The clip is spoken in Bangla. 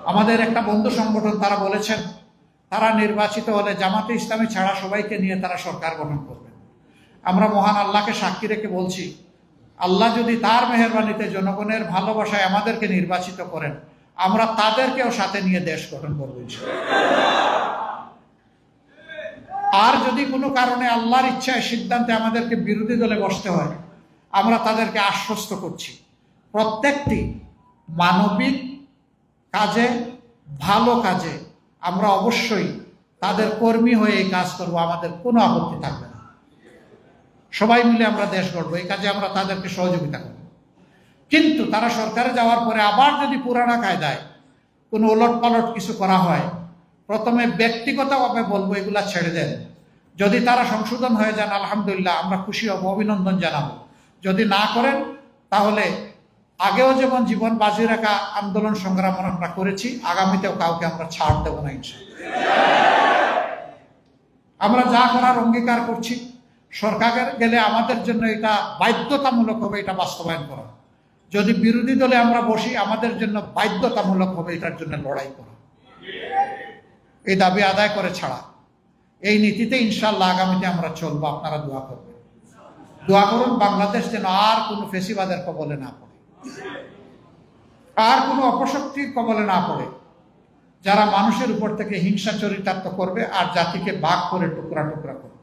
আমাদের একটা বন্ধু সংগঠন তারা বলেছেন তারা নির্বাচিত হলে জামাতে ইসলামী ছাড়া সবাইকে নিয়ে তারা সরকার গঠন করবেন। আমরা মহান আল্লাহকে সাক্ষী রেখে বলছি, আল্লাহ যদি তার মেহেরবানিতে জনগণের ভালোবাসায় আমাদেরকে নির্বাচিত করেন, আমরা তাদেরকেও সাথে নিয়ে দেশ গঠন করব আর যদি কোনো কারণে আল্লাহর ইচ্ছায় সিদ্ধান্তে আমাদেরকে বিরোধী দলে বসতে হয়, আমরা তাদেরকে আশ্বস্ত করছি প্রত্যেকটি মানবিক কাজে, ভালো কাজে আমরা অবশ্যই তাদের কর্মী হয়ে এই কাজ করব, আমাদের কোনো আপত্তি থাকবে না। সবাই মিলে আমরা দেশ গড়বো, এই কাজে আমরা তাদেরকে সহযোগিতা করব। কিন্তু তারা সরকারে যাওয়ার পরে আবার যদি পুরানা কায়দায় কোনো ওলট পালট কিছু করা হয়, প্রথমে ব্যক্তিগতভাবে বলবো এগুলা ছেড়ে দেন। যদি তারা সংশোধন হয়ে যান আলহামদুলিল্লাহ, আমরা খুশি হব, অভিনন্দন জানাবো। যদি না করেন তাহলে আগেও যেমন জীবন বাজি রাখা আন্দোলন সংগ্রাম আমরা করেছি, আগামীতেও কাউকে আমরা ছাড় দেব না ইনশাআল্লাহ। আমরা যা করার অঙ্গীকার করছি, সরকারে গেলে আমাদের জন্য এটা বাধ্যতামূলক হবে এটা বাস্তবায়ন করা। যদি বিরোধী দলে আমরা বসি, আমাদের জন্য বাধ্যতামূলক হবে এটার জন্য লড়াই করা, এই দাবি আদায় করে ছাড়া। এই নীতিতে ইনশাআল্লাহ আগামীতে আমরা চলবো। আপনারা দোয়া করবেন, দোয়া করুন বাংলাদেশ যেন আর কোনো ফেসিবাদের কবলে না পড়ে, আর কোনো অপশক্তির কবলে না পড়ে, যারা মানুষের উপর থেকে হিংসা চরিতার্থ করবে আর জাতিকে ভাগ করে টুকরা টুকরা করবে।